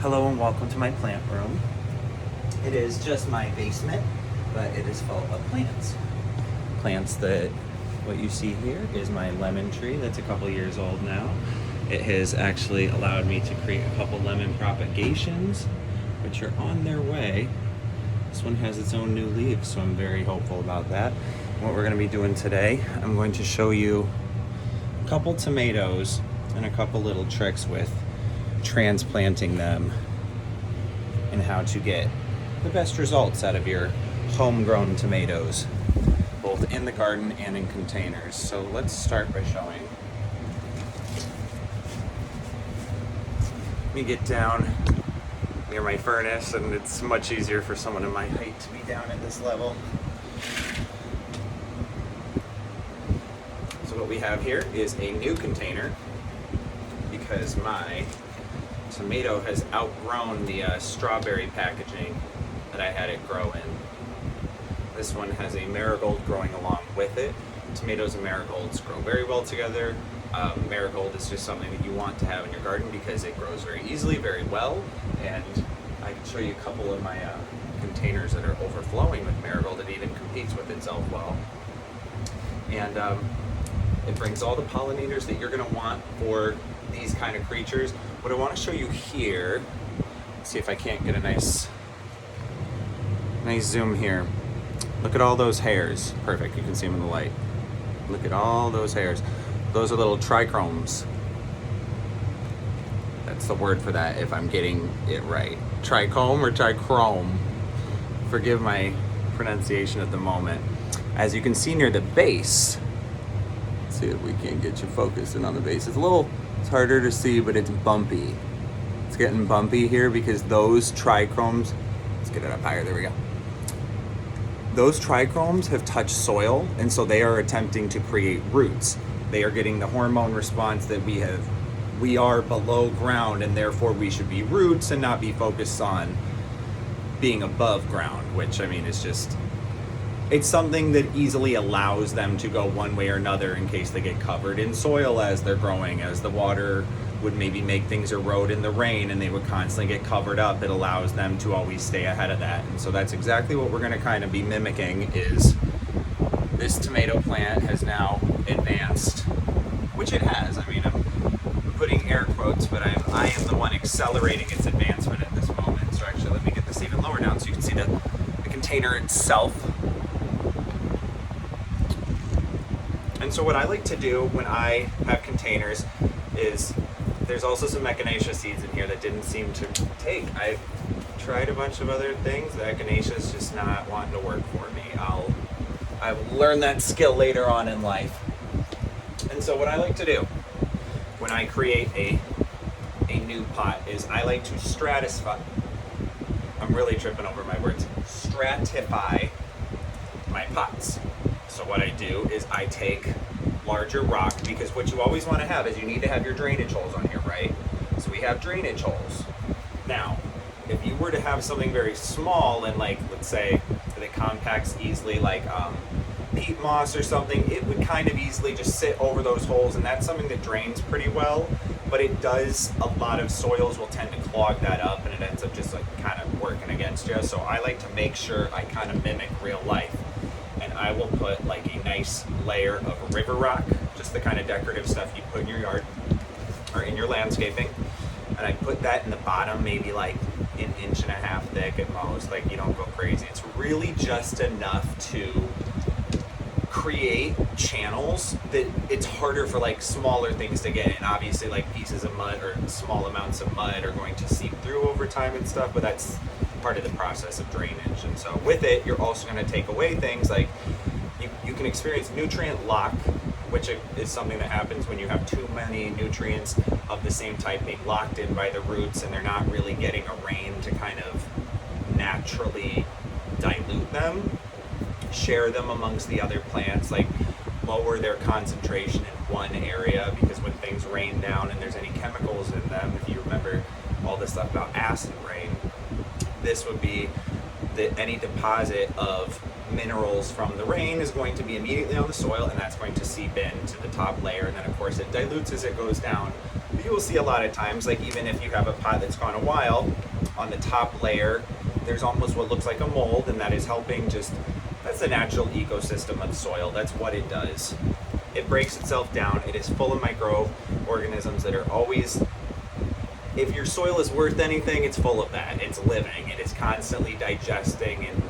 Hello and welcome to my plant room. It is just my basement, but it is full of plants. Plants that, what you see here is my lemon tree that's a couple years old now. It has actually allowed me to create a couple lemon propagations, which are on their way. This one has its own new leaves, so I'm very hopeful about that. What we're going to be doing today, I'm going to show you a couple tomatoes and a couple little tricks with transplanting them and how to get the best results out of your homegrown tomatoes, both in the garden and in containers. So let's start by showing. Let me get down near my furnace, and it's much easier for someone in my height to be down at this level. So what we have here is a new container because my tomato has outgrown the strawberry packaging that I had it grow in. This one has a marigold growing along with it. Tomatoes and marigolds grow very well together. Marigold is just something that you want to have in your garden because it grows very easily, very well, and I can show you a couple of my containers that are overflowing with marigold. It even competes with itself well. And it brings all the pollinators that you're going to want for these kind of creatures. What I want to show you here, see if I can't get a nice zoom here. Look at all those hairs. Perfect, you can see them in the light. Look at all those hairs. Those are little trichomes. That's the word for that if I'm getting it right. Trichome or trichrome. Forgive my pronunciation at the moment. As you can see near the base, let's see if we can get you focused in on the base. It's harder to see, but it's bumpy. It's getting bumpy here because those trichomes, let's get it up higher, there we go. Those trichomes have touched soil, and so they are attempting to create roots. They are getting the hormone response that we are below ground, and therefore we should be roots and not be focused on being above ground, which I mean is just, it's something that easily allows them to go one way or another in case they get covered in soil as they're growing, as the water would maybe make things erode in the rain and they would constantly get covered up. It allows them to always stay ahead of that. And so that's exactly what we're going to kind of be mimicking. Is this tomato plant has now advanced, which it has. I mean, I'm putting air quotes, but I am the one accelerating its advancement at this moment. So actually, let me get this even lower down so you can see the container itself. And so what I like to do when I have containers is, there's also some echinacea seeds in here that didn't seem to take. I've tried a bunch of other things. The echinacea is just not wanting to work for me. I will learn that skill later on in life. And so what I like to do when I create a new pot is I like to stratify. I'm really tripping over my words. Stratify my pots. So what I do is I take larger rock, because what you always want to have is you need to have your drainage holes on here, right? So we have drainage holes. Now, if you were to have something very small and like, let's say that it compacts easily, like peat moss or something, it would kind of easily just sit over those holes, and that's something that drains pretty well, but it does, a lot of soils will tend to clog that up and it ends up just like kind of working against you. So I like to make sure I kind of mimic real life. And I will put like a nice layer of river rock, just the kind of decorative stuff you put in your yard or in your landscaping. And I put that in the bottom, maybe like an inch and a half thick at most. Like, you don't go crazy. It's really just enough to create channels that it's harder for like smaller things to get in. Obviously, like pieces of mud or small amounts of mud are going to seep through over time and stuff, but that's part of the process of drainage. And so with it, you're also going to take away things like you can experience nutrient lock, which is something that happens when you have too many nutrients of the same type being locked in by the roots, and they're not really getting a rain to kind of naturally dilute them, share them amongst the other plants, like lower their concentration in one area, because when things rain down and there's any chemicals in them, if you remember all this stuff about acid rain, this would be that any deposit of minerals from the rain is going to be immediately on the soil, and that's going to seep into the top layer, and then of course it dilutes as it goes down. You will see a lot of times, like even if you have a pot that's gone a while, on the top layer, there's almost what looks like a mold, and that is helping just, that's the natural ecosystem of soil. That's what it does. It breaks itself down. It is full of microorganisms that are always, if your soil is worth anything, it's full of that. It's living. It is constantly digesting and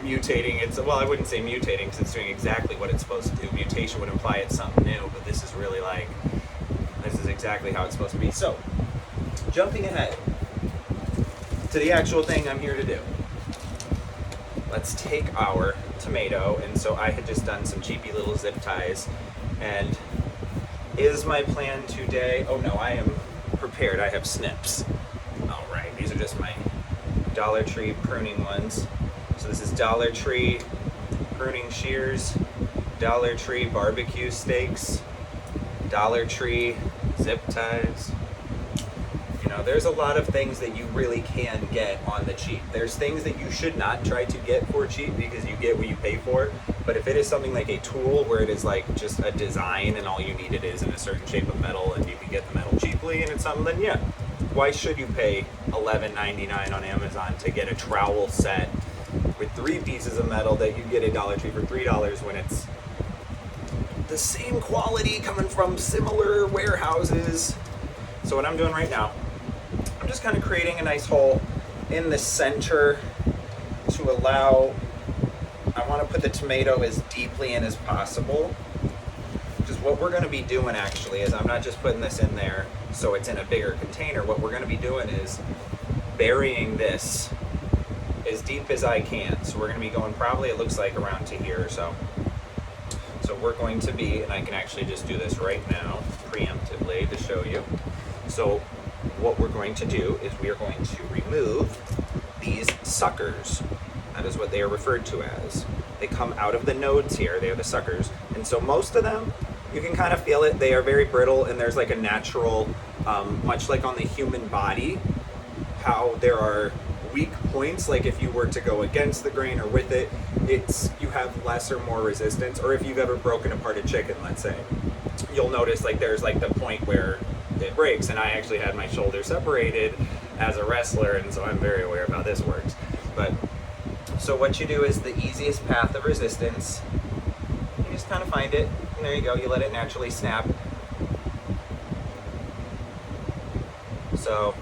mutating. It's, well, I wouldn't say mutating because it's doing exactly what it's supposed to do. Mutation would imply it's something new, but this is really like, this is exactly how it's supposed to be. So, jumping ahead to the actual thing I'm here to do. Let's take our tomato, and so I had just done some cheapy little zip ties, and is my plan today, oh no, I am prepared. I have snips. All right, these are just my Dollar Tree pruning ones. So this is Dollar Tree pruning shears, Dollar Tree barbecue steaks, Dollar Tree zip ties. You know, there's a lot of things that you really can get on the cheap. There's things that you should not try to get for cheap because you get what you pay for. But if it is something like a tool where it is like just a design and all you need it is in a certain shape of metal and you can get the metal cheaply and it's something, then yeah, why should you pay $11.99 on Amazon to get a trowel set with 3 pieces of metal that you get at Dollar Tree for $3 when it's the same quality coming from similar warehouses? So what I'm doing right now, I'm just kind of creating a nice hole in the center to allow, I want to put the tomato as deeply in as possible. Because what we're going to be doing actually is I'm not just putting this in there so it's in a bigger container. What we're going to be doing is burying this as deep as I can. So we're going to be going probably, it looks like around to here or so. So we're going to be, and I can actually just do this right now preemptively to show you. So what we're going to do is we are going to remove these suckers. That is what they are referred to as. They come out of the nodes here, they are the suckers. And so most of them, you can kind of feel it, they are very brittle, and there's like a natural, much like on the human body, how there are weak points, like if you were to go against the grain or with it, it's, you have less or more resistance. Or if you've ever broken apart a chicken, let's say, you'll notice like there's like the point where it breaks, and I actually had my shoulder separated as a wrestler, and so I'm very aware of how this works. But so what you do is the easiest path of resistance, you just kind of find it, and there you go, you let it naturally snap. So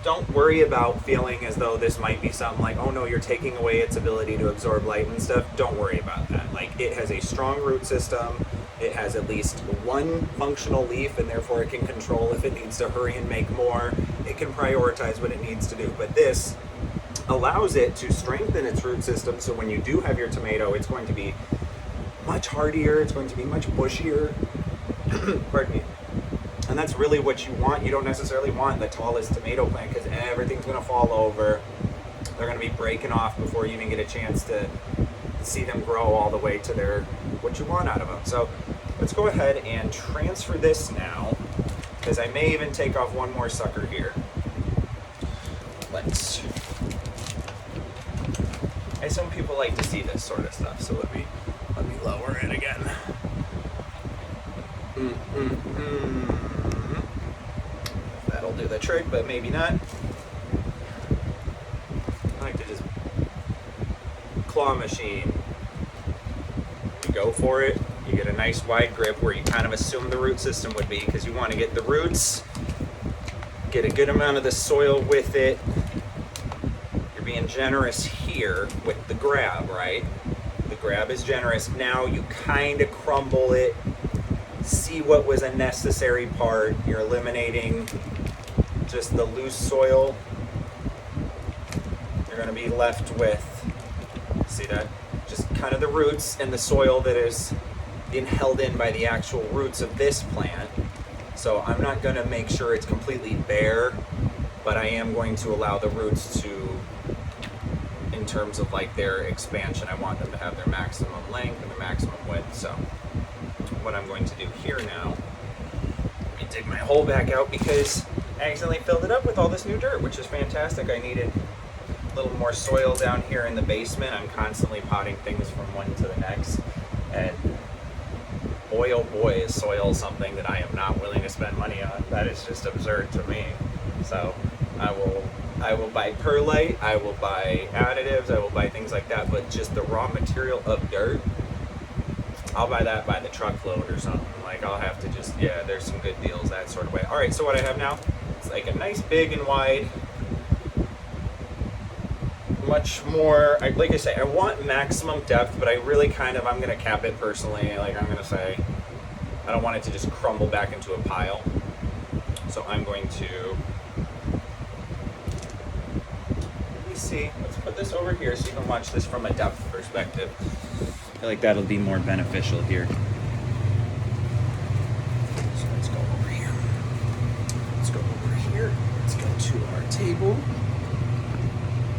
don't worry about feeling as though this might be something like, oh no, you're taking away its ability to absorb light and stuff. Don't worry about that. Like, it has a strong root system. It has at least one functional leaf, and therefore it can control if it needs to hurry and make more. It can prioritize what it needs to do. But this allows it to strengthen its root system, so when you do have your tomato, it's going to be much hardier, it's going to be much bushier. Pardon me. And that's really what you want. You don't necessarily want the tallest tomato plant because everything's going to fall over. They're going to be breaking off before you even get a chance to see them grow all the way to their, what you want out of them. So let's go ahead and transfer this now, because I may even take off one more sucker here. Let's, some people like to see this sort of stuff, so let me lower it again. That'll do the trick, but maybe not. I like to just claw machine. You go for it, you get a nice wide grip where you kind of assume the root system would be, because you want to get the roots, get a good amount of the soil with it. You're being generous here with the grab, right? The grab is generous. Now you kind of crumble it, see what was a necessary part. You're eliminating just the loose soil. You're going to be left with, see that? Just kind of the roots and the soil that is being held in by the actual roots of this plant. So I'm not going to make sure it's completely bare, but I am going to allow the roots to, in terms of like their expansion, I want them to have their maximum length and their maximum width. So what I'm going to do here now, let me dig my hole back out because I accidentally filled it up with all this new dirt, which is fantastic. I needed a little more soil down here in the basement. I'm constantly potting things from one to the next, and boy oh boy is soil something that I am not willing to spend money on. That is just absurd to me. So I will buy perlite, I will buy additives, I will buy things like that, but just the raw material of dirt, I'll buy that by the truckload or something. Like I'll have to just, yeah, there's some good deals that sort of way. All right, so what I have now, it's like a nice big and wide, much more, like I say, I want maximum depth, but I really kind of, I'm going to cap it personally. Like I'm going to say, I don't want it to just crumble back into a pile. So I'm going to, let me see, let's put this over here so you can watch this from a depth perspective. I feel like that'll be more beneficial here. So let's go over here. Let's go over here. Let's go to our table.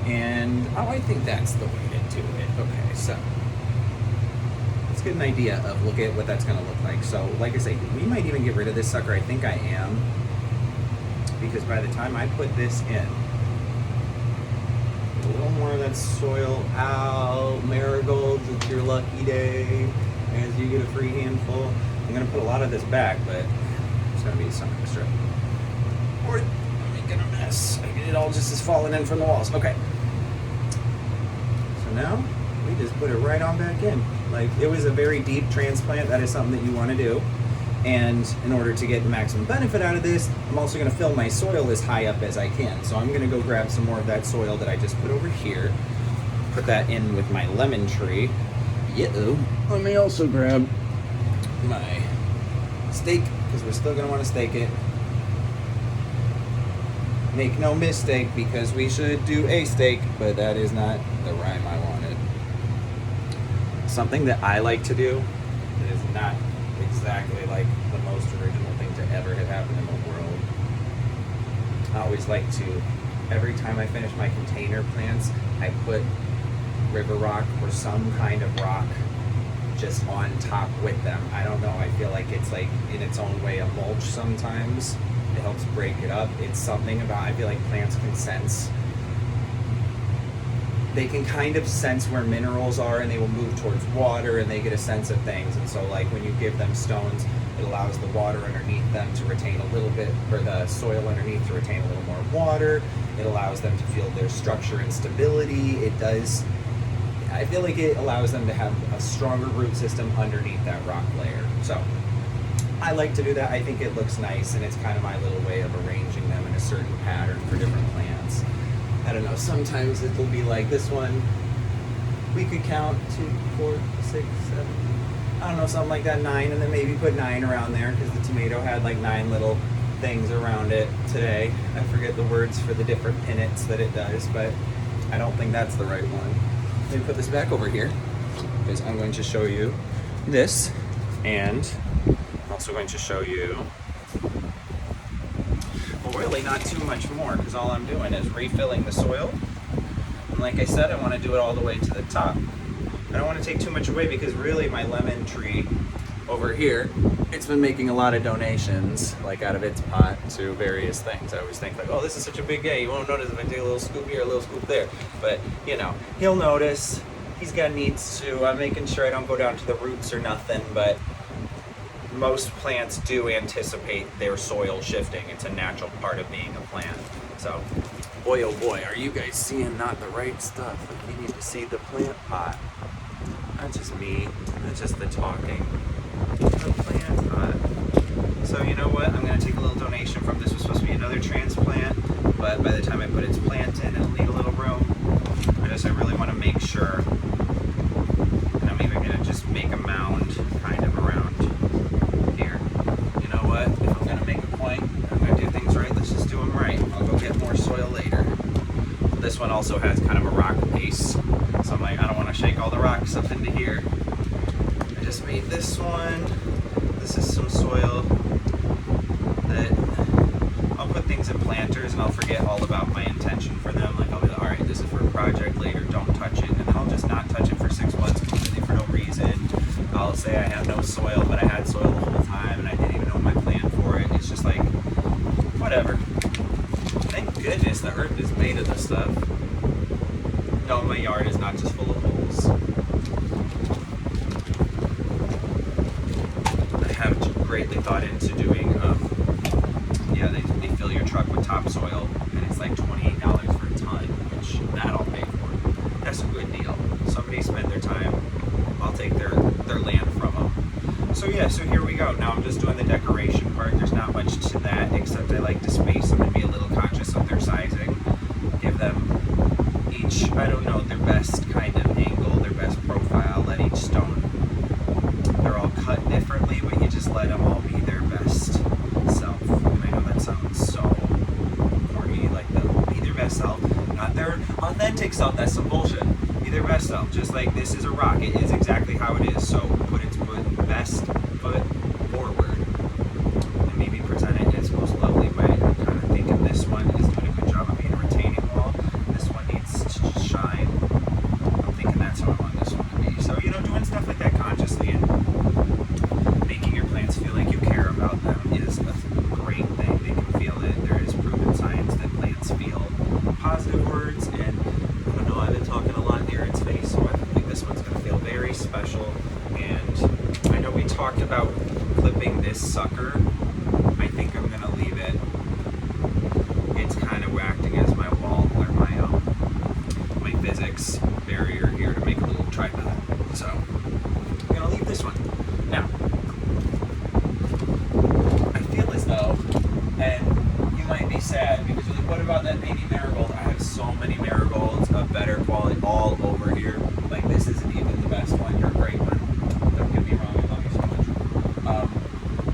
And, oh, I think that's the way to do it. Okay, so let's get an idea of, look at what that's going to look like. So, like I say, we might even get rid of this sucker. I think I am. Because by the time I put this in, a little more of that soil out, marigolds, it's your lucky day, as you get a free handful. I'm going to put a lot of this back, but it's going to be some extra. Or I'm making a mess. I get it all just as falling in from the walls. Okay. So now we just put it right on back in. Like, it was a very deep transplant. That is something that you want to do. And in order to get the maximum benefit out of this, I'm also going to fill my soil as high up as I can. So I'm going to go grab some more of that soil that I just put over here, put that in with my lemon tree. Let me also grab my stake, because we're still going to want to stake it. Make no mistake, because we should do a stake, but that is not the rhyme I wanted. Something that I like to do that is not exactly like the most original thing to ever have happened in the world. I always like to, every time I finish my container plants, I put river rock or some kind of rock just on top with them. I don't know, I feel like it's like in its own way a mulch sometimes. It helps break it up. It's something about, I feel like plants can sense, they can kind of sense where minerals are, and they will move towards water, and they get a sense of things. And so like when you give them stones, it allows the water underneath them to retain a little bit, or the soil underneath to retain a little more water. It allows them to feel their structure and stability. It does, I feel like it allows them to have a stronger root system underneath that rock layer. So I like to do that. I think it looks nice, and it's kind of my little way of arranging them in a certain pattern for different plants. I don't know, sometimes it'll be like this one, we could count 2, 4, 6, 7, I don't know, something like that, 9, and then maybe put 9 around there, because the tomato had like 9 little things around it today. I forget the words for the different pinnets that it does, but I don't think that's the right one. Let me put this back over here, because I'm going to show you this, and I'm also going to show you, well, really not too much more, because all I'm doing is refilling the soil. And like I said, I want to do it all the way to the top. I don't want to take too much away, because really my lemon tree over here, it's been making a lot of donations, like out of its pot, to various things. I always think like, oh, this is such a big day, you won't notice if I take a little scoop here, a little scoop there. But, you know, he'll notice. He's got needs too. I'm making sure I don't go down to the roots or nothing, but most plants do anticipate their soil shifting. It's a natural part of being a plant. So, boy oh boy, are you guys seeing not the right stuff? Like, you need to see the plant pot. Not just me, not just the talking. The plant pot. So you know what? I'm going to take a little donation from, this was supposed to be another transplant, but by the time I put its plant in, it'll need a little room. I really want to make sure, and I'm even going to just make a mound kind of around here. You know what? If I'm going to make a point, I'm going to do things right, let's just do them right. I'll go get more soil later. This one also has kind of a rock base, so I'm like, I don't want to shake all the rocks up into here. I just made this one. This is some soil that I'll put things in planters, and I'll forget all about my intention for them. Like, I'll be like, all right, this is for a project later, don't touch it. And then I'll just not touch it for 6 months completely for no reason. I'll say I have no soil, but I had soil the whole time, and I didn't even know my plan for it. It's just like, whatever. Thank goodness the earth is made of this stuff. No, my yard is not just full of holes. greatly thought into doing, yeah, they fill your truck with topsoil, and it's like $28 for a ton, which that I'll pay for. That's a good deal. Somebody spent their time, I'll take their land from them. So yeah, so here we go. Now I'm just doing the decoration part. There's not much to that, except I like to space them and be a little conscious of their sizing. Give them each, I don't know, their best kind of angle, their best profile. Let each stone, they're all cut differently, but you just let them all be their best self. And I know that sounds so corny, like be their best self, not their authentic self. That's some bullshit. Be their best self. Just like this is a rock, it is exactly how it is. So put its best foot forward and maybe present it in its most lovely way. I'm kind of thinking this one is doing a good job of being a retaining wall. This one needs to shine. I'm thinking that's how I want this one to be. So, you know, doing stuff like that consciously and making your plants feel like you care about them is a great thing. They can feel it. There is proven science that plants feel positive words, and I don't know, I've been talking a lot near its face, so I think this one's going to feel very special. And I know we talked about clipping this sucker. I think I'm going to leave it. It's kind of acting as my wall or my physics barrier here to make a little tripod. So I'm going to leave this one. Now, I feel as though, and you might be sad because you're like, what about that baby marigold? I have so many marigolds of better quality all over here. Like, this isn't even the best one. You're a great one. Don't get me wrong, I love you so much.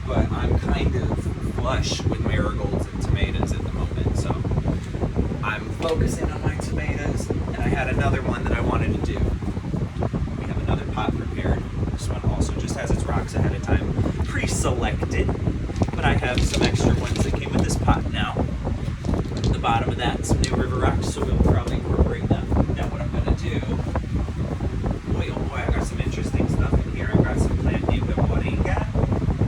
But I'm kind of flush with marigolds and tomatoes at the moment, so I'm focusing on my tomatoes, and I had another one that I wanted to do. We have another pot prepared. This one also just has its rocks ahead of time pre-selected, but I have some extra ones that came with this pot now. At the bottom of that, some new river rocks, so we'll probably incorporate them. Now what I'm going to do, boy oh boy, I got some interesting stuff in here. I've got some plant named the moringa.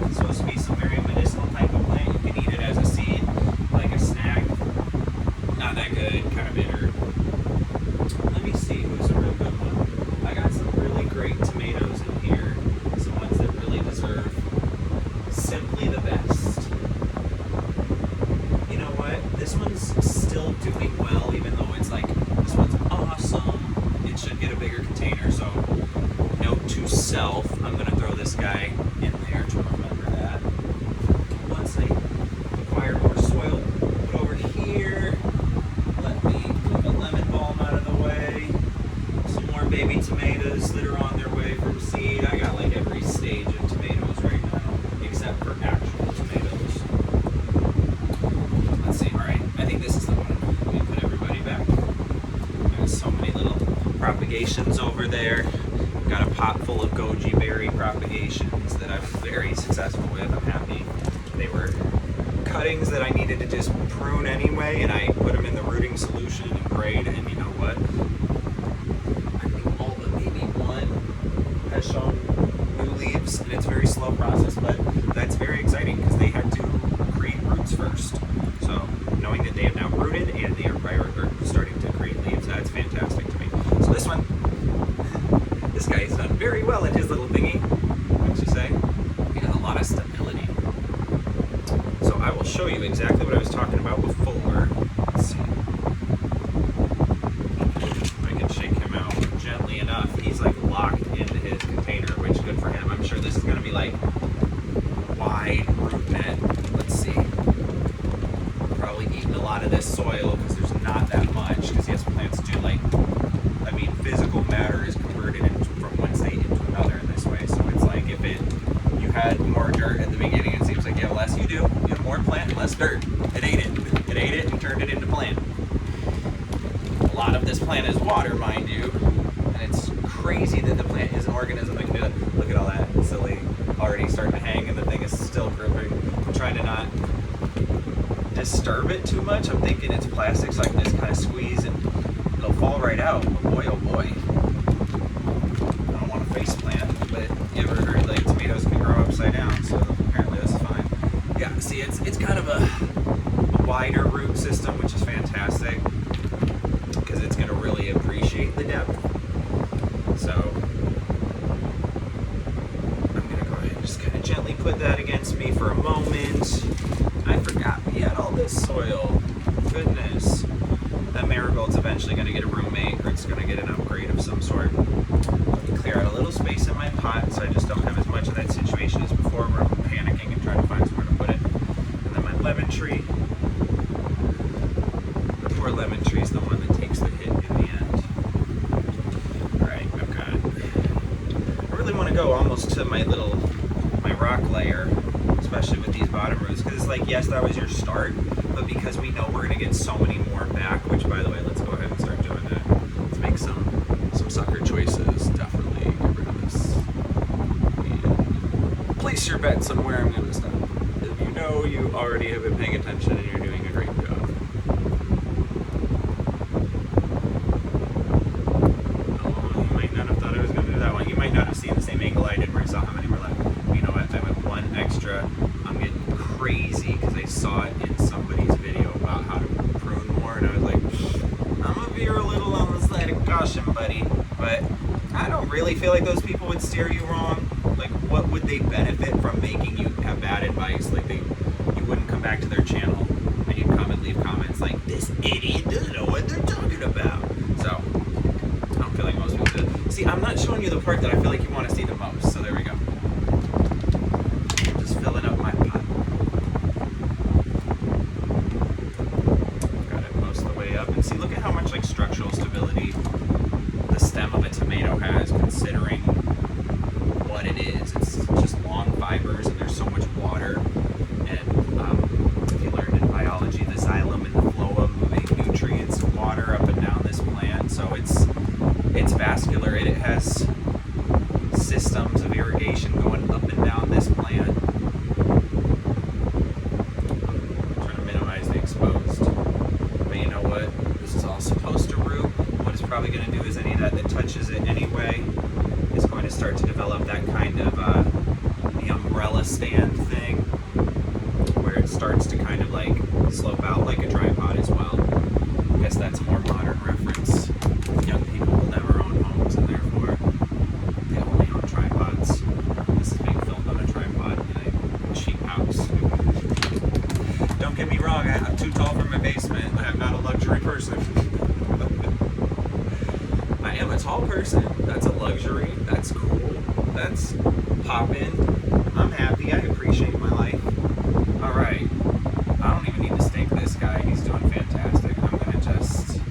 It's supposed to be some very medicinal type of plant. You can eat it as a seed, like a snack. Not that good, kind of bitter. Let me see who's a real good one. I got some really great tomatoes in here. Some ones that really deserve simply the best. You know what? This one's still doing well, even though it's like, this one's awesome. It should get a bigger container, so note to self, I'm going to throw this guy in there to remember that. Once I acquire more soil, put over here, let me move the lemon balm out of the way. Some more baby tomatoes that are on their way from seed. I got like every stage of tomatoes right now, except for actual tomatoes. Let's see, alright, I think this is the one. Let me put everybody back. There's so many little propagations over there. Got a pot full of goji berry propagations that I'm very successful with. I'm happy. They were cuttings that I needed to just prune anyway, and I put them in the rooting solution and grade, and you know what? I think all but maybe one has shown new leaves, and it's a very slow process, but that's very exciting because they had to create roots first. So knowing that they have now rooted and they are starting to create leaves, that's fantastic to me. So this one, this guy's done very well in his little thingy. What'd you say? He has a lot of stability. So I will show you exactly what I was talking about before. Let's see. If I can shake him out gently enough. He's like locked into his container, which good for him. I'm sure this is going to be like wide root net. Let's see. Probably eating a lot of this soil because there's not that much. Because yes, plants do like, I mean, physical matter is converted from one state into another in this way. So it's like if you had more dirt at the beginning, it seems like you have less you do. You have more plant, less dirt. It ate it. It ate it and turned it into plant. A lot of this plant is water, mind you. And it's crazy that the plant is an organism that can do that. Look at all that silly already starting to hang and the thing is still gripping. I'm trying to not disturb it too much. I'm thinking it's plastic, so I can just kind of squeeze and it'll fall right out. Boy, oh boy. I don't want to face plant, but you ever heard like tomatoes can grow upside down, so apparently this is fine. Yeah, see, it's kind of a wider root system, which is fantastic because it's going to really appreciate the depth. So I'm going to go ahead and just kind of gently put that against me for a moment. I forgot we had all this soil. Goodness. That marigold's eventually going to get a roommate, or it's going to get an upgrade of some sort. Let me clear out a little space in my pot so I just don't have as much of that situation as before where I'm panicking and trying to find somewhere to put it. And then my lemon tree. The poor lemon tree is the one that takes the hit in the end. Alright, I've got it. I really want to go almost to my rock layer, especially with these bottom roots, because it's like, yes, that was your start, but because we know we're going to get so many more back, which, by the way, let's go ahead and start doing that. Let's make some sucker choices. Definitely get rid of this. And place your bet somewhere. I'm going to stop. If you know you already have been paying attention and you're doing a great job. Oh, you might not have thought I was going to do that one. You might not have seen the same angle I did where I saw how many were left. You know what? I went one extra. I'm getting crazy because I saw it in somebody's video about how to prune more, and I was like, I'm gonna veer a little on the side of caution, buddy. But I don't really feel like those people would steer you wrong. Like, what would they benefit from making you have bad advice? Like, you wouldn't come back to their channel and you'd come and leave comments like, this idiot doesn't know what they're talking about. So I don't feel like most people do. See, I'm not showing you the part that I feel like you want to see the most. So there we go. Just filling up my pot. Got it most of the way up. And see, look at how much like structural stability the stem of a tomato has, considering what it is. It's just long fibers and there's so much water. And if you learned in biology, the xylem and the phloem moving nutrients, water up and down this plant. So it's vascular. It has systems of irrigation going up and down this plant. Trying to minimize the exposed. But you know what? This is all supposed to root. What it's probably going to do is any of that touches it anyway is going to start to develop that kind of the umbrella stand thing, where it starts to kind of like slope out like a tripod as well. I guess that's a more modern reference. Young people will never own homes, and therefore they only own tripods. This is being filmed on a tripod in a cheap house. Don't get me wrong, I'm too tall for my basement. I'm not a luxury person. I am a tall person. That's a luxury. That's cool. That's poppin'. I'm happy. I appreciate my life. Alright. I don't even need to stake this guy. He's doing fantastic. I'm going to just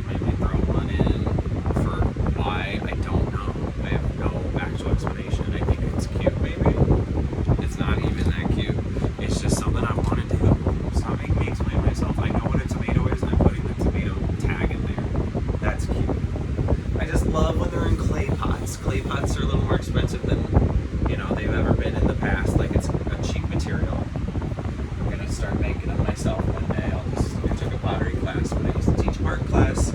maybe throw one in for why. I don't know. I have no actual explanation. I think it's cute, maybe. It's not even that cute. It's just something I want to do. Stop making me explain myself. I know what a tomato is, and I'm putting the tomato tag in there. That's cute. I just love when they're in clay pots. Clay pots are a little more expensive than, you know, they've ever been in the past. Like, it's a cheap material. I'm gonna start making them myself one day. I took a pottery class when I used to teach art class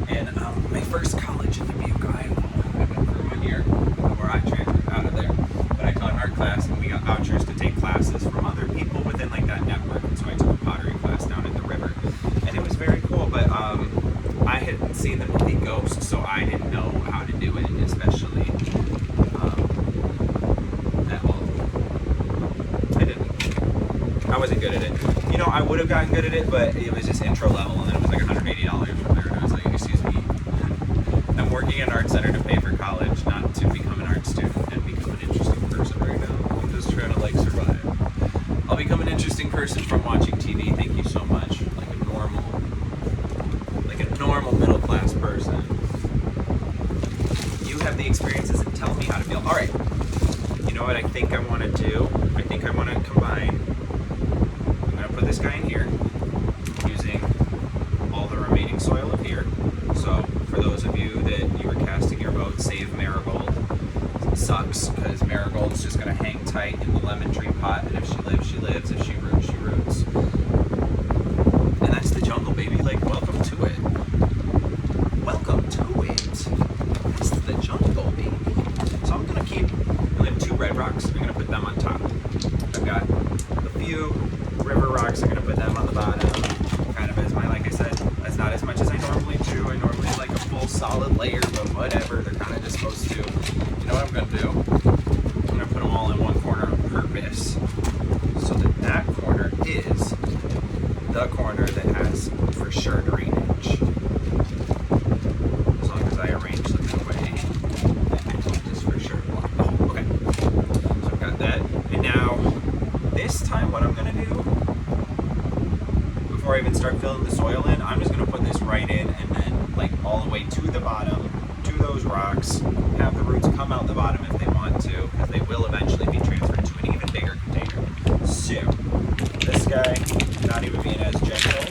in my first college in Dubuque, Iowa. I went for 1 year before I transferred out of there. But I taught art class, and we got vouchers to take classes from other people within like that network. And so I took a pottery class down at the river, and it was very cool. But I hadn't seen the movie Ghost, so I didn't know how to do it, especially at all. I didn't. I wasn't good at it. You know, I would have gotten good at it, but it was just intro level, and then it was like $180 from there, and I was like, excuse me. I'm working at an art center to pay for college, not to become an art student and become an interesting person right now. I'm just trying to like survive. I'll become an interesting person from watching TV. Thank you so much. Like a normal middle class person. You have the experiences and tell me how to feel. All right. You know what I think I want to do? I think I want to combine. I'm going to put this guy in here using all the remaining soil of here. So for those of you that you were casting your vote, save marigold. It sucks because marigold's just going to hang tight in the lemon tree pot, and if she lives, she lives. If she roots, she roots. And that's the jungle, baby. Like, welcome to it. Welcome to it. That's the jungle, baby. So I'm going to keep, I have 2 red rocks. I'm going to put them on top. has for sure drainage. As long as I arrange them that way, this for sure. Oh, okay. So I've got that. And now, this time what I'm going to do, before I even start filling the soil in, I'm just going to put this right in and then like all the way to the bottom, to those rocks, have the roots come out the bottom if they want to, because they will eventually be transferred to an even bigger container. So, this guy, not even being as gentle,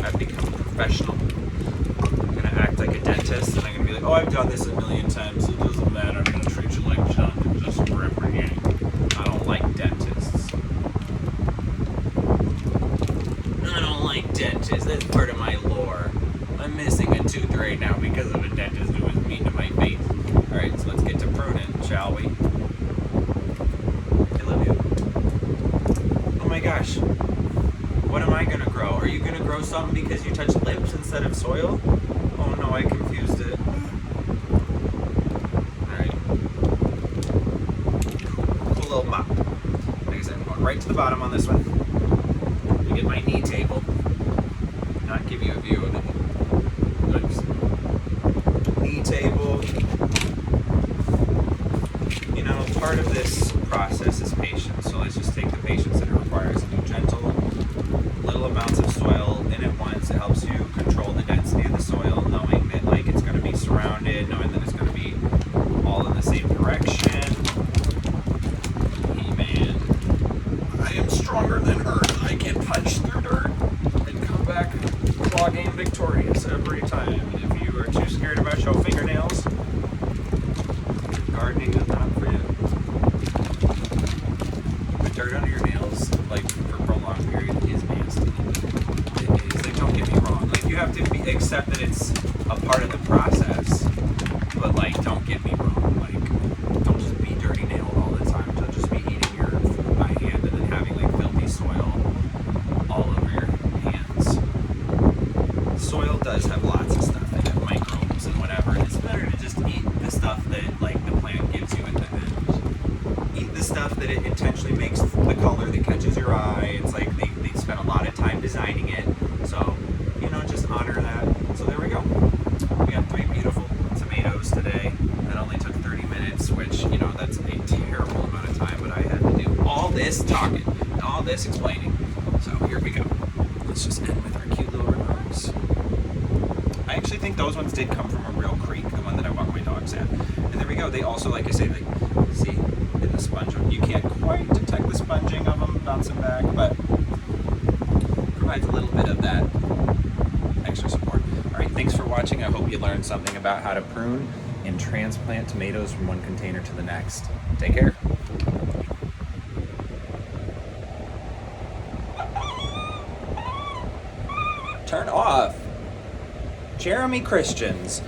I've become a professional. I'm going to act like a dentist, and I'm going to be like, oh, I've done this a million times, it doesn't matter, I'm going to treat you like junk and just rip it in. I don't like dentists. I don't like dentists, that's part of my lore. I'm missing a tooth right now because of a dentist who was mean to my face. Alright, so let's get to pruning, shall we? I love you. Oh my gosh. What am I gonna grow? Are you gonna grow something because you touched lips instead of soil? Oh no, I confused it. Alright. Cool little mop. Like I said, I'm going right to the bottom on this one. Let me get my knee table. Not give you a view of it. Knee table. You know, part of this process is patience, so let's just take the patience that it requires to do gentle, little amounts of soil in at once. It helps you control the density of the soil, knowing that like it's going to be surrounded, knowing that it's going to be all in the same direction. Hey man, I am stronger than earth. I can punch through dirt and come back clogging and victorious every time. If you are too scared about your fingernails, gardening is not for you. But dirt under your nails, like for a prolonged period, is nasty. It is. Like, don't get me wrong. Like, you have to accept that it's a part of the process. But like, don't get me wrong. Like, don't just be dirty nailed all the time. Don't just be eating your food by hand and then having like filthy soil all over your hands. Soil does have lots of stuff in it, microbes and whatever, and it's better to just eat the stuff that like the plant gives you at the end. Eat the stuff that it intentionally makes the color that catches your eye. It's like they spent a lot of time designing it, so you know, just honor that. So there we go. We got 3 beautiful tomatoes today. That only took 30 minutes, which, you know, that's a terrible amount of time, but I had to do all this talking and all this explaining. So here we go. Let's just end with our cute little remarks. I actually think those ones did come from a real creek, the one that I walk my dogs at. And there we go. They also, like I say, like, see, in the sponge, you can't quite detect the sponging of them bouncing back, but provides a little bit of that extra support. All right, thanks for watching. I hope you learned something about how to prune and transplant tomatoes from one container to the next. Take care. Turn off. Jeremy Christians.